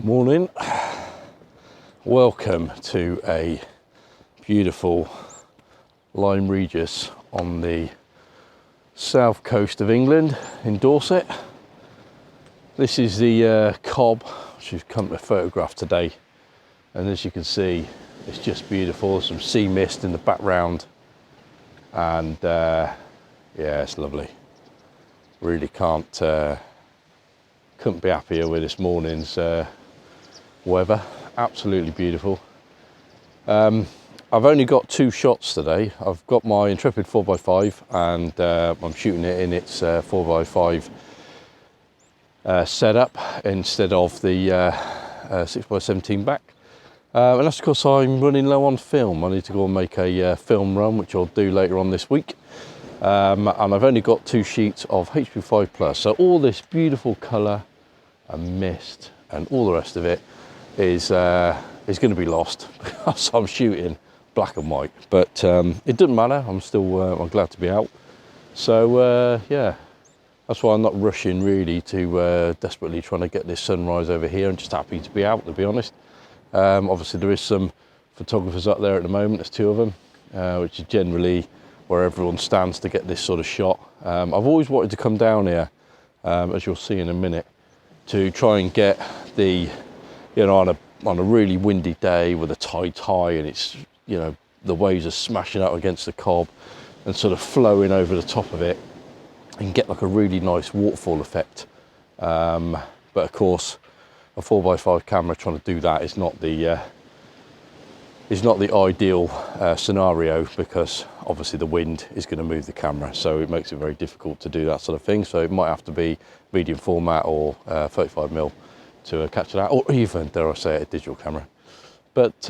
Morning. Welcome to a beautiful Lyme Regis on the south coast of England in Dorset. This is the Cobb, which we've come to photograph today, and as you can see it's just beautiful. Some sea mist in the background, and yeah, it's lovely. Really couldn't be happier with this morning's weather. Absolutely beautiful. I've only got two shots today. I've got my Intrepid 4x5 and I'm shooting it in its 4x5 setup instead of the 6x17 back. And that's because I'm running low on film. I need to go and make a film run, which I'll do later on this week. And I've only got 2 sheets of HP5 Plus. So all this beautiful colour and mist and all the rest of it is going to be lost because I'm shooting black and white. But it doesn't matter. I'm glad to be out. So yeah, that's why I'm not rushing really to desperately trying to get this sunrise over here. I'm just happy to be out, to be honest. Obviously there is some photographers up there at the moment. There's 2 of them, which is generally where everyone stands to get this sort of shot. I've always wanted to come down here, as you'll see in a minute, to try and get the, on a really windy day with the tide's high and it's, the waves are smashing up against the Cobb and sort of flowing over the top of it, and get like a really nice waterfall effect. But of course, a 4x5 camera trying to do that is not the ideal scenario, because obviously the wind is going to move the camera, so it makes it very difficult to do that sort of thing. So it might have to be medium format or 35mm to capture that, or even, dare I say it, a digital camera. But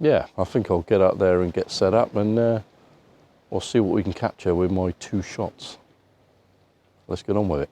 yeah, I think I'll get out there and get set up, and we'll see what we can capture with my 2 shots. Let's get on with it.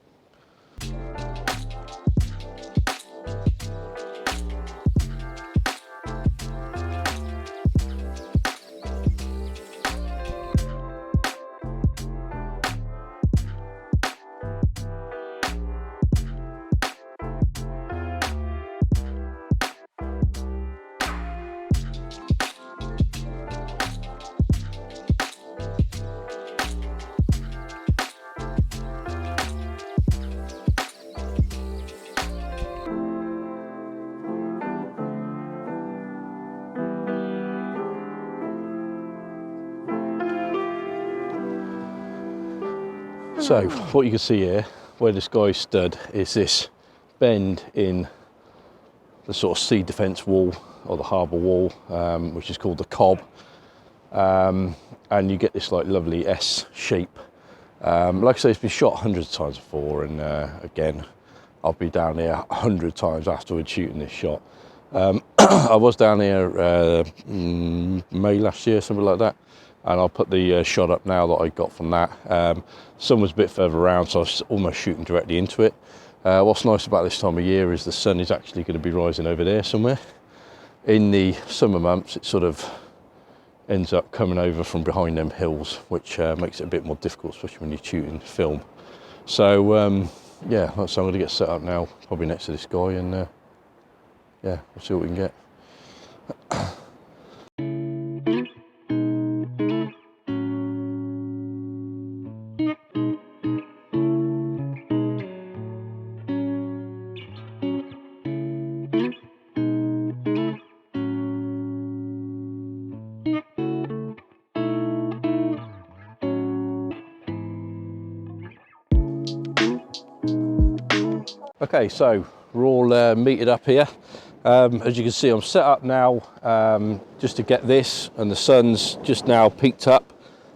So what you can see here, where this guy stood, is this bend in the sort of sea defence wall, or the harbour wall, which is called the Cobb, and you get this like lovely S shape. Like I say, it's been shot hundreds of times before, and again, I'll be down here 100 times afterwards shooting this shot. I was down here May last year, something like that. And I'll put the shot up now that I got from that. Sun was a bit further around, so I was almost shooting directly into it. What's nice about this time of year is the sun is actually going to be rising over there somewhere. In the summer months, it sort of ends up coming over from behind them hills, which makes it a bit more difficult, especially when you're shooting film. So yeah, so I'm going to get set up now, probably next to this guy, and yeah, we'll see what we can get. Okay, so we're all meeted up here. As you can see, I'm set up now just to get this, and the sun's just now peaked up.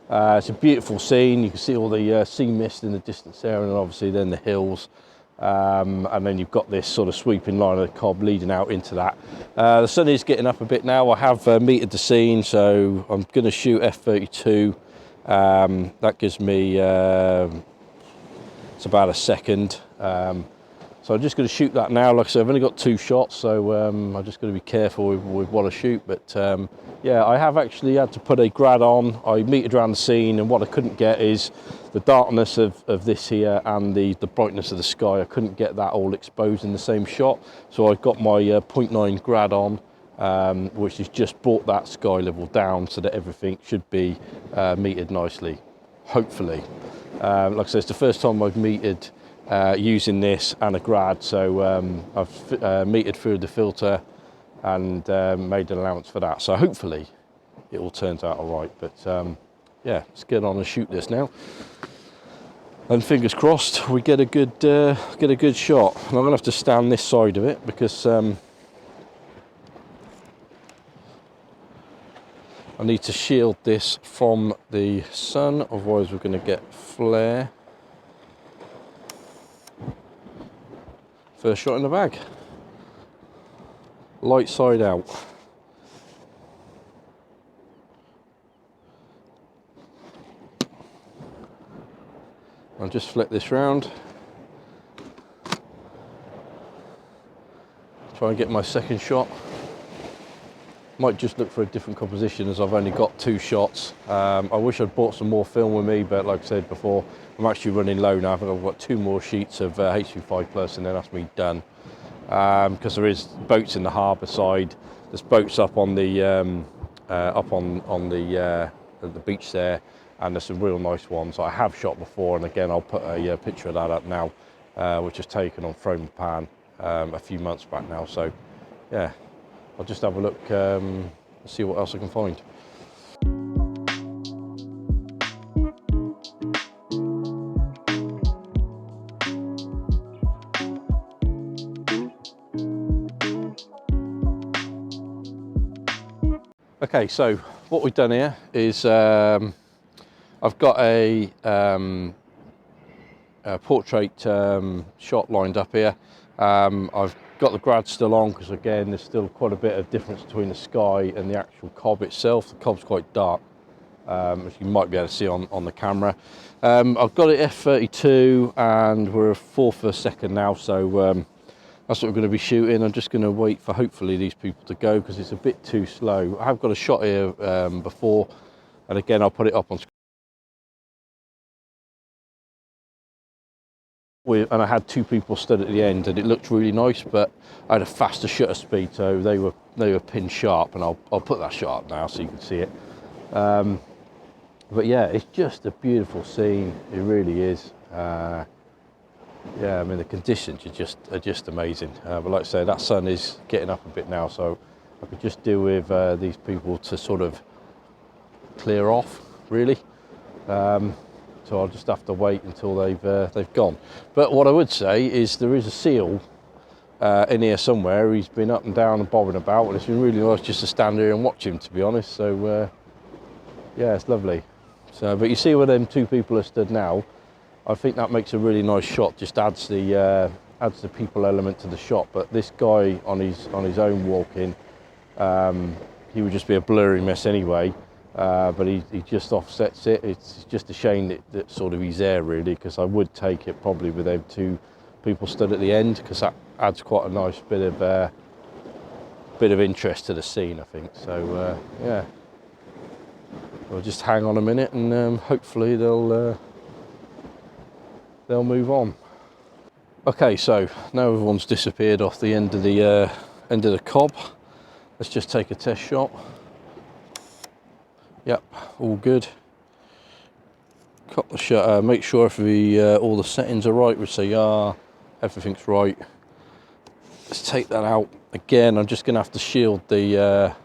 It's a beautiful scene. You can see all the sea mist in the distance there, and obviously then the hills. And then you've got this sort of sweeping line of the Cobb leading out into that. The sun is getting up a bit now. I have metered the scene, so I'm going to shoot f32. That gives me, it's about a second. So I'm just going to shoot that now. Like I said, I've only got 2 shots, so I'm just going to be careful with what I shoot. But yeah, I have actually had to put a grad on. I metered around the scene, and what I couldn't get is the darkness of this here and the brightness of the sky. I couldn't get that all exposed in the same shot. So I've got my 0.9 grad on, which has just brought that sky level down so that everything should be metered nicely, hopefully. Like I said, it's the first time I've metered using this and a grad, so I've metered through the filter and made an allowance for that. So hopefully it all turns out all right. But yeah, let's get on and shoot this now. And fingers crossed we get a good shot. And I'm gonna have to stand this side of it because I need to shield this from the sun, otherwise we're going to get flare. First shot in the bag. Light side out. I'll just flip this round. Try and get my second shot. Might just look for a different composition as I've only got 2 shots. I wish I'd brought some more film with me, but like I said before, I'm actually running low now. I think I've got 2 more sheets of HP5 Plus and then that's me done. Because there is boats in the harbour side. There's boats up on the the beach there, and there's some real nice ones I have shot before. And again, I'll put a picture of that up now, which was taken on Fomapan a few months back now. So yeah. I'll just have a look, see what else I can find. Okay, so what we've done here is I've got a portrait shot lined up here. I've got the grad still on because again there's still quite a bit of difference between the sky and the actual Cobb itself. The Cobb's quite dark, as you might be able to see on the camera. I've got it f32 and we're a 4 for a second now, so that's what we're going to be shooting. I'm just going to wait for hopefully these people to go because it's a bit too slow. I have got a shot here before, and again I'll put it up on screen. And I had 2 people stood at the end and it looked really nice, but I had a faster shutter speed, so they were pin sharp, and I'll put that shot up now so you can see it. But yeah, it's just a beautiful scene, it really is. Yeah, I mean the conditions are just amazing. But like I say, that sun is getting up a bit now, so I could just do with these people to sort of clear off, really. So I'll just have to wait until they've gone. But what I would say is there is a seal in here somewhere. He's been up and down and bobbing about, and it's been really nice just to stand here and watch him, to be honest. So yeah, it's lovely. So, but you see where them 2 people are stood now. I think that makes a really nice shot. Just adds the people element to the shot. But this guy on his own walking, he would just be a blurry mess anyway. But he just offsets it. It's just a shame that sort of he's there, really, because I would take it probably with them 2 people stood at the end, because that adds quite a nice bit of interest to the scene, I think. So yeah, we'll just hang on a minute and hopefully they'll move on. Okay, so now everyone's disappeared off the end of the Cobb. Let's just take a test shot. Yep, all good. Cut the shutter, make sure all the settings are right, which they are. Everything's right. Let's take that out. Again, I'm just going to have to shield the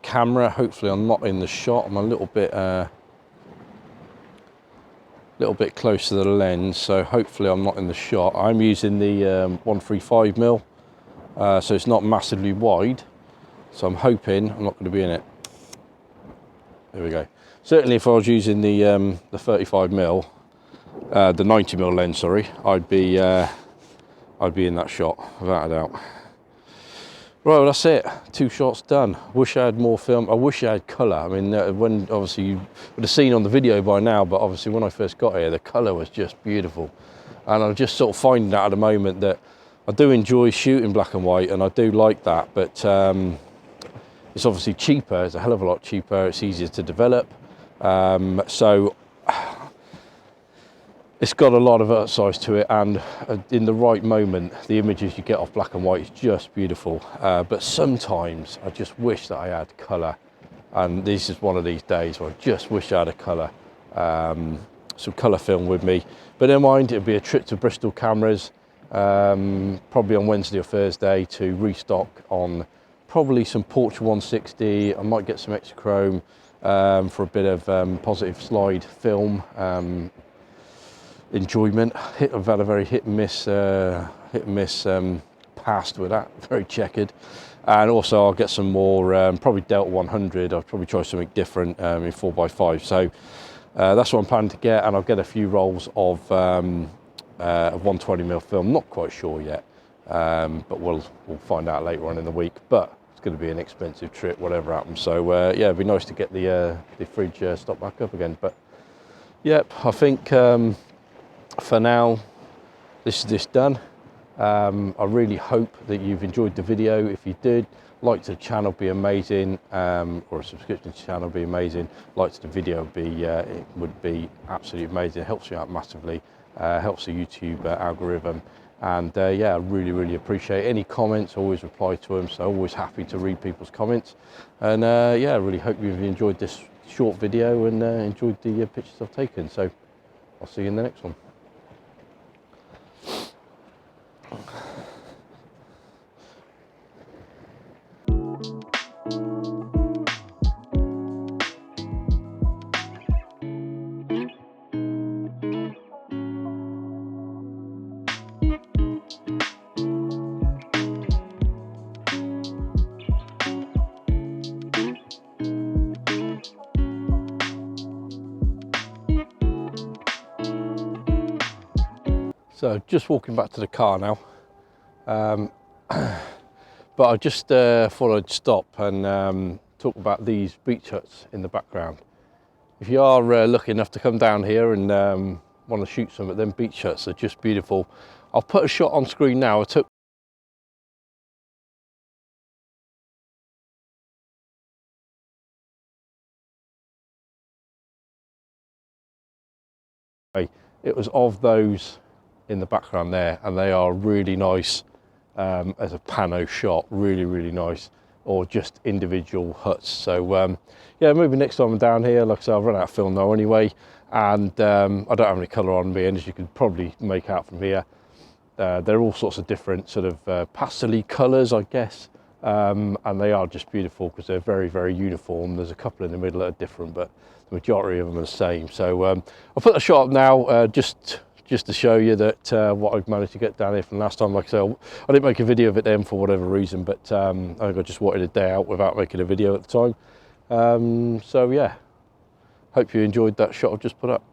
camera. Hopefully I'm not in the shot. I'm a little bit close to the lens, so hopefully I'm not in the shot. I'm using the 135mm, so it's not massively wide. So I'm hoping I'm not going to be in it. There we go. Certainly if I was using the 35mm, the 90mm lens, sorry, I'd be in that shot, without a doubt. Right, well, that's it. 2 shots done. Wish I had more film. I wish I had colour. I mean, when obviously you would have seen on the video by now, but obviously when I first got here, the colour was just beautiful. And I'm just sort of finding out at the moment that I do enjoy shooting black and white, and I do like that, but it's obviously cheaper. It's a hell of a lot cheaper. It's easier to develop. So it's got a lot of upsides to it, and in the right moment, the images you get off black and white is just beautiful. But sometimes I just wish that I had colour, and this is one of these days where I just wish I had a colour, some colour film with me. But never mind, it'll be a trip to Bristol Cameras, probably on Wednesday or Thursday, to restock on probably some Portra 160. I might get some extra chrome for a bit of positive slide film. Enjoyment. I've had a very hit and miss past with that, very checkered. And also I'll get some more, probably Delta 100. I'll probably try something different in 4x5. So that's what I'm planning to get, and I'll get a few rolls of 120mm film. Not quite sure yet, but we'll find out later on in the week. But it's going to be an expensive trip, whatever happens. So yeah, it'd be nice to get the fridge stocked back up again. But yep, I think for now, this is done. I really hope that you've enjoyed the video. If you did, like to the channel, be amazing, or a subscription to the channel, be amazing. Like to the video, it would be absolutely amazing. It helps you out massively, helps the YouTube algorithm, and yeah, I really appreciate any comments. Always reply to them, so always happy to read people's comments. And yeah, I really hope you've enjoyed this short video and enjoyed the pictures I've taken. So I'll see you in the next one. So just walking back to the car now, but I just thought I'd stop and talk about these beach huts in the background. If you are lucky enough to come down here and want to shoot some of them, beach huts are just beautiful. I'll put a shot on screen now. I took it was of those in the background there, and they are really nice as a pano shot, really nice, or just individual huts. So yeah, maybe next time I'm down here, like I said, I've run out of film now anyway, and I don't have any colour on me, and as you can probably make out from here, they're all sorts of different sort of pastel-y colours, I guess, and they are just beautiful because they're very uniform. There's a couple in the middle that are different, but the majority of them are the same. So I'll put the shot up now, just to show you that what I've managed to get down here from last time. Like I said, I didn't make a video of it then for whatever reason, but I think I just wanted a day out without making a video at the time. So yeah, hope you enjoyed that shot I've just put up.